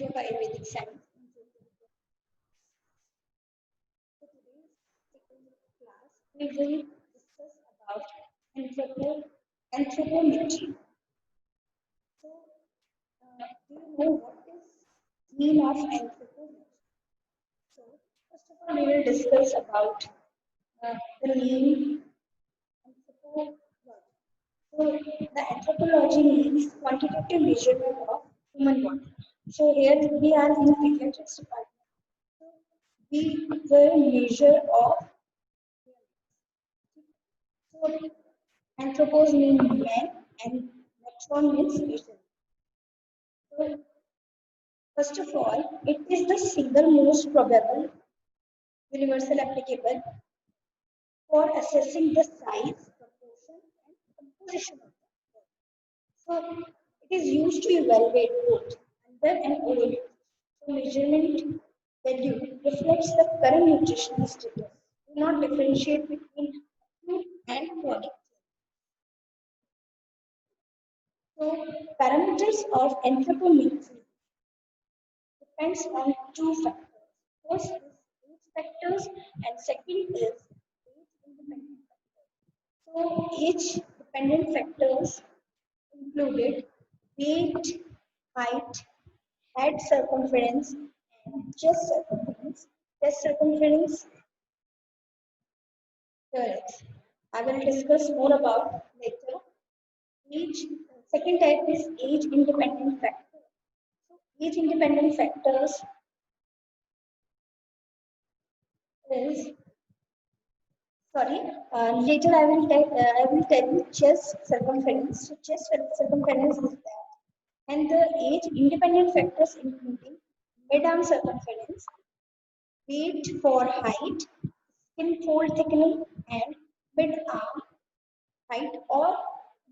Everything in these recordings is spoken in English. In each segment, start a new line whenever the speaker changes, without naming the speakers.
Faculty of Ayurvedic Science. So today's second class, we will discuss about anthropometry. So, do you know what is mean of anthropometry? So, first of all, we will discuss about the mean anthropology. So, the anthropology means quantitative measurement of human body. So, here we are in pediatrics department. So, we will measure of. So, anthropos means man and metron means person. So, first of all, it is the single most probable universal applicable for assessing the size, proportion, and composition of the body. So, it is used to evaluate both under and over nutrition. So, measurement value reflects the current nutritional status. Do not differentiate between acute and chronic. So, parameters of anthropometry depends on two factors. First is age factors, and second is age independent factors. So, age dependent factors included weight, height, head circumference, and chest circumference. Chest circumference, correct. I will discuss more about later. Age, second type is age independent factors. So, age independent factors is sorry. Later I will tell you chest circumference. So, chest circumference is that, and the age independent factors including mid-arm circumference, weight for height, skin fold thickening, and mid-arm height or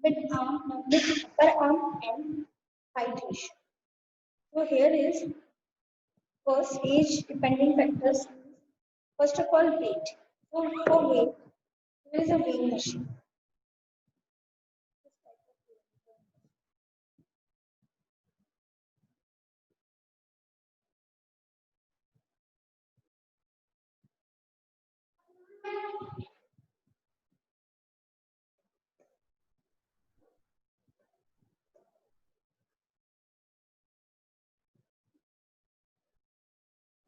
mid upper arm and height ratio. So here is first age dependent factors. First of all, weight. So for weight, there is a weighing machine.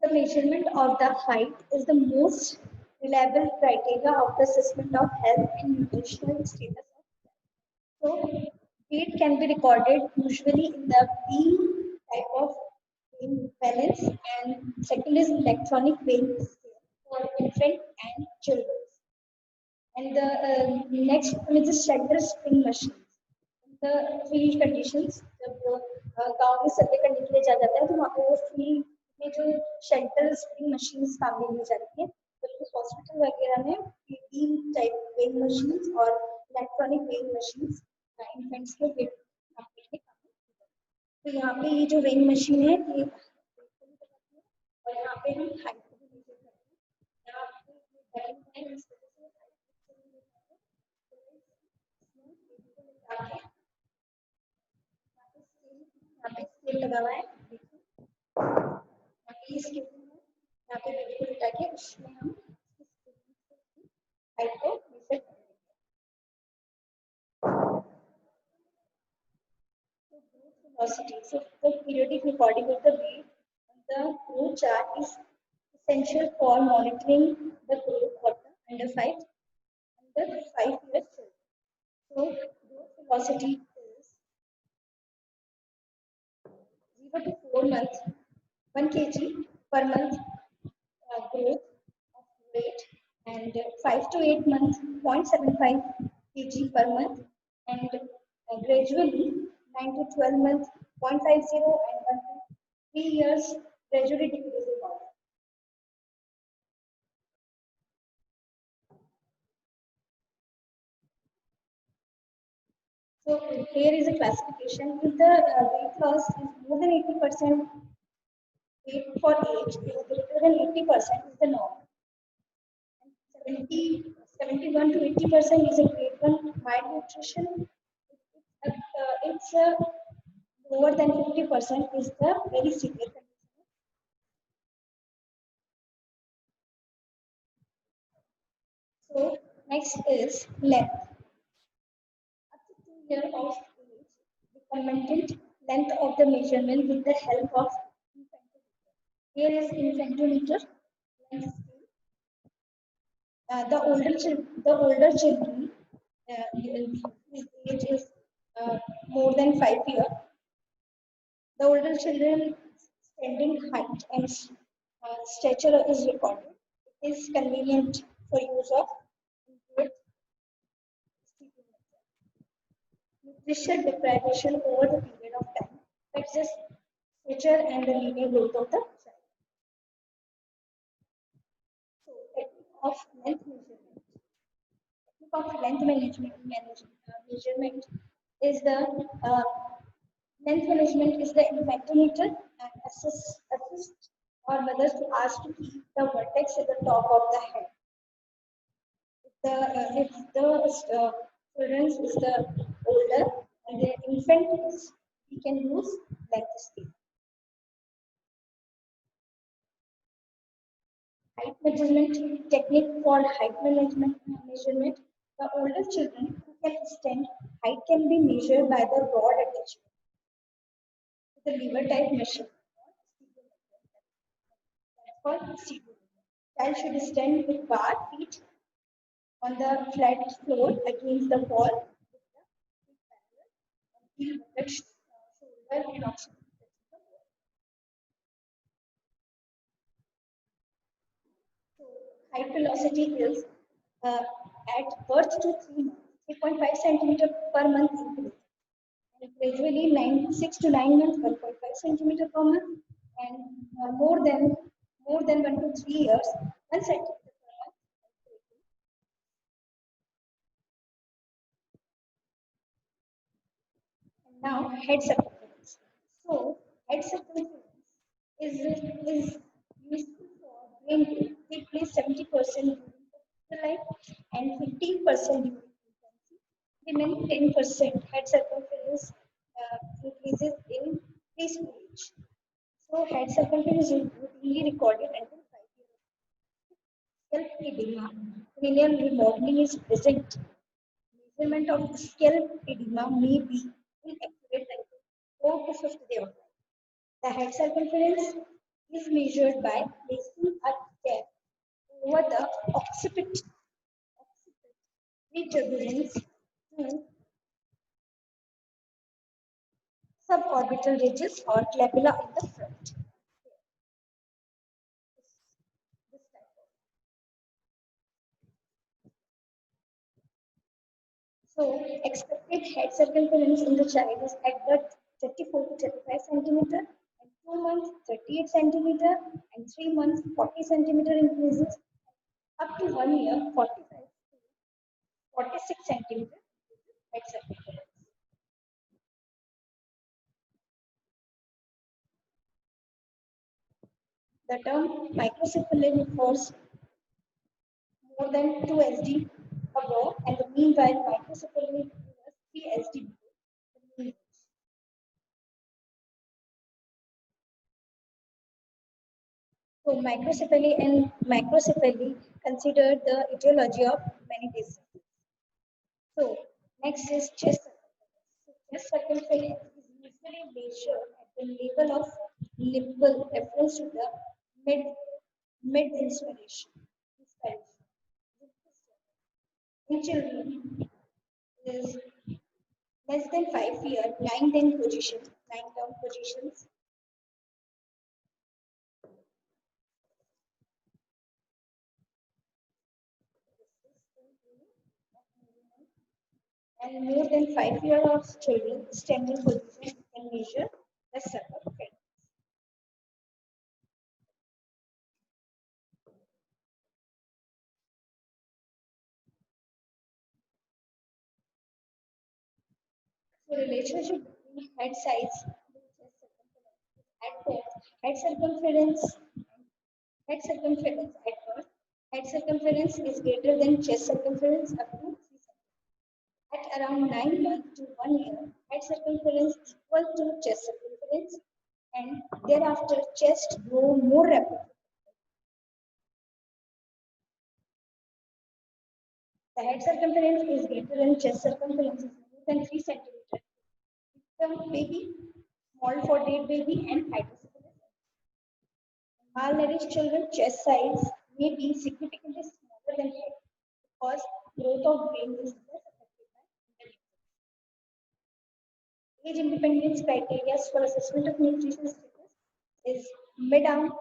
The measurement of the height is the most reliable criteria of the assessment of health and nutritional status of health. So, weight can be recorded usually in the beam type of weighing balance, and second is electronic weighing scale for infant and children. And the next one is the shelter spring machine. The field conditions, जब गांव में सर्वे करने के लिए जा जाता है तो वहाँ पे वो फील्ड में जो शेल्टर स्प्रिंग मशीन्स काम में ली जाती है, बल्कि हॉस्पिटल वगैरह में बीम टाइप वेइंग मशीन्स और इलेक्ट्रॉनिक वेइंग मशीन्स इन्फेंट्स के वेट नापने के काम में ली जाती है। तो यहाँ पे ये जो वेइंग मशीन है ये और यहाँ पे हम हाइट को भी मेजर करते हैं। यहाँ पे बैटिंग है इस तरह से यहाँ पे स्केल लगा हुआ है, देखिए यहाँ पे स्केल है, यहाँ पे बेबी को लिटा के उसमें हम हाइट को मेजर करेंगे। So growth velocity. So the periodic recording of the weight on the growth chart is essential for monitoring the growth of the under 5 years old. So growth velocity is 0 to 4 months, 1 kg per month growth of weight, and 5 to 8 months, 0.75 kg per month, and gradually 9 to 12 months, 0.50, and 1 to 3 years, gradually decreasing order. So here is a classification. If the weight loss is more than 80%, weight for age is greater than 80% is the norm. And 71 to 80% is a grade 1 malnutrition. It's Lower than 50% is the very severe condition. So next is length. Up to 2 years of age, the commented length of the measurement with the help of infantometer. Here is infantometer length scale. The older children, his age is more than 5 years. The older children standing height and stature is recorded. It is convenient for use of nutrition deprivation over the period of time affects the stature and the linear growth of the child. So, technique of length measurement. Technique of length measurement is the length management is the infantometer and assist or mothers to ask to keep the vertex at the top of the head. If the children is the older and the infant is, we can use length scale. Height measurement technique for height measurement. The older children who can stand height can be measured by the rod attachment to the lever type machine. That's called pseudo. Child should stand with bare feet on the flat floor against the wall with the feet parallel and heel shoulder and option. So height velocity is at birth to 3 months, 3.5 centimeter per month increase. And gradually 6 to 9 months, 1.5 centimeter per month, and more than 1 to 3 years, 1 centimeter per month. And now head circumference. So head circumference is useful for brain growth. It plays 70% during the life and 15% during infancy. Remaining 10% head circumference increases in preschool age. So head circumference is routinely recorded until 5 years. Scalp edema, cranial remodeling is present. Measurement of scalp edema may be inaccurate until 4 to 5th day of life. The head circumference is measured by placing a tab over the occiput retuberance to suborbital ridges or glabella in the front. This type of. So expected head circumference in the child is at the 34 to 35 centimeter, and 2 months 38 centimeter, and 3 months 40 centimeter increases, up to 1 year 45 to 46 centimeter head circumference. The term microcephaly refers more than 2 SD above, and the meanwhile microcephaly refers 3 SD below the mean. So microcephaly and macrocephaly consider the etiology of many diseases. So next is chest circumference. So chest circumference is usually measured at the level of limbal reference to the mid inspiration. In children is less than 5 years, lying down positions. And more than 5 years of children standing position can measure the circumference. So relationship between head size and chest circumference. At birth, head circumference at birth, head circumference is greater than chest circumference up to 3 cm. At around 9 months to 1 year, head circumference equal to chest circumference, and thereafter chest grow more rapidly. The head circumference is greater than chest circumference is more than 3 centimeters. Term baby, small for dead baby, and hydrocephalus. Malnourished children chest size may be significantly smaller than head because growth of brain is less affected by intelligence. Age independence criteria for assessment of nutrition status is mid-arm,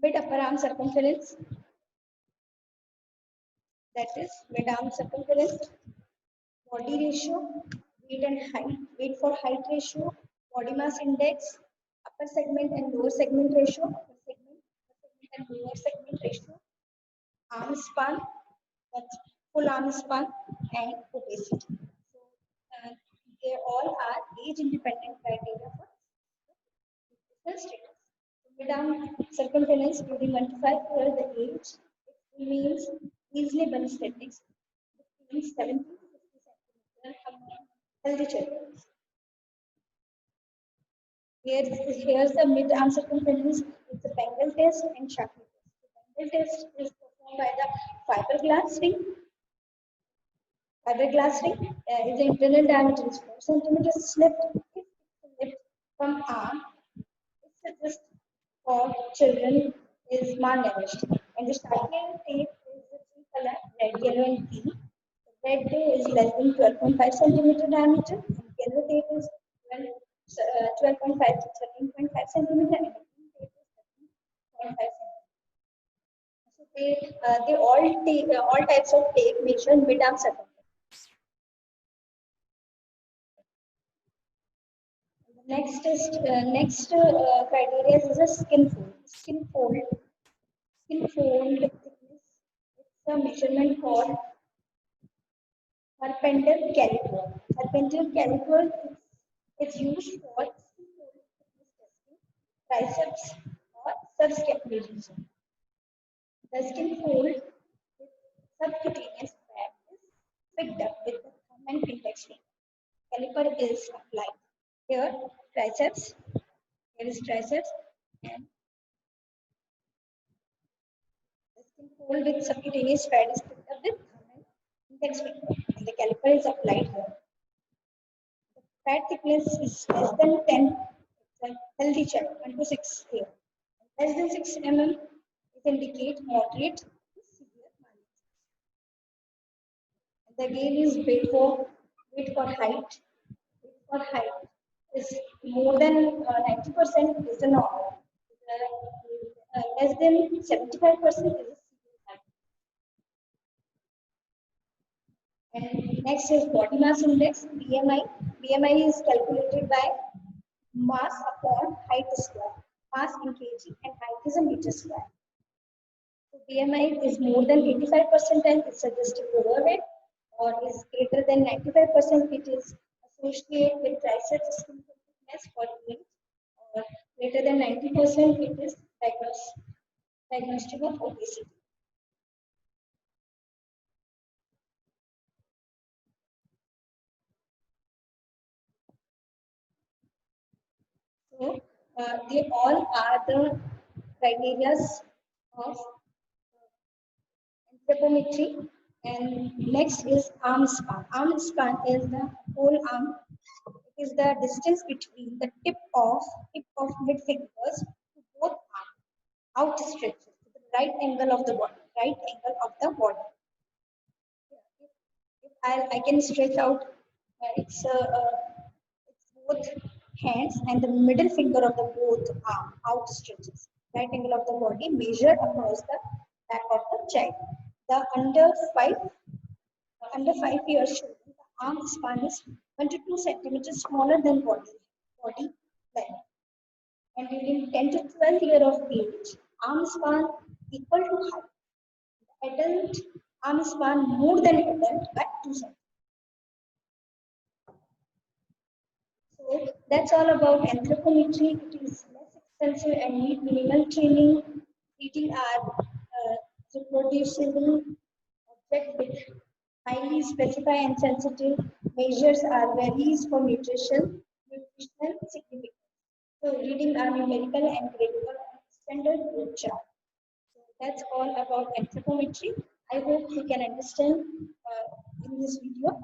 mid-upper arm circumference, that is mid-arm circumference, body ratio, weight and height, weight for height ratio, body mass index, upper segment and lower segment ratio, upper segment and lower segment ratio, arm span, that's full arm span, and obesity. So they all are age independent criteria for nutritional status. So mid-arm circumference during 1 to 5 years the age, it means reasonable statics between 70 to 50 centimeters among healthy children. Here's the mid-arm circumference. It's a Bengal test and Shackle test. The Bengal test is performed by the fiberglass ring. Fiberglass ring is the internal diameter is 4 centimeters slipped. If it's slipped from arm, it suggests for children is malnourished. And the starting tape is the three color red, yellow, and green. The red tape is less than 12.5 centimeter diameter, and yellow tape is 12.5 to 13.5 centimeter, and the green tape is 13.5 centimeter. So they all types of tape measure mid-arm circumference. Next criteria is a skin fold. Skin fold thickness. It's a measurement called Carpenter caliper. Carpenter caliper is used for skin fold thickness testing, triceps or subscapularis region. The skin fold with subcutaneous fat is picked up with the thumb and index finger. Caliper is applied. Here triceps, here is triceps, and the skin fold with subcutaneous fat is picked up with thumb and index finger. And the caliper is applied here. The fat thickness is less than 10. It's a healthy child, 1 to 6 here. Less than 6 mm, it indicate moderate to severe malnutrition. The gain is weight for height. Weight for height is more than 90% is the normal. Less than 75% is a severe malnutrition. And next is body mass index, BMI. BMI is calculated by mass upon height square. Mass in kg and height is a meter square. So BMI is more than 85% and it suggests overweight, or is greater than 95%, it is associated with triceps skin thickness for age, or greater than 90%, it is diagnostic of obesity. So they all are the criteria of anthropometry. And next is arm span. Arm span is the whole arm. It is the distance between the tip of mid fingers to both arms, outstretched to the right angle of the body. Right angle of the body. If I can stretch out, it's both hands and the middle finger of the both arm outstretches. Right angle of the body measured across the back of the child. The under 5 years children, the arm span is 1 to 2 centimeters smaller than body length. And during 10 to 12 years of age, arm span equal to height. Adult arm span more than adult at 2 centimeters. So that's all about anthropometry. It is less expensive and need minimal training. Eating are reproducible object with highly specified and sensitive measures are values for nutritional significance. So reading are numerical and gradical standard group chart. So that's all about anthropometry. I hope you can understand in this video.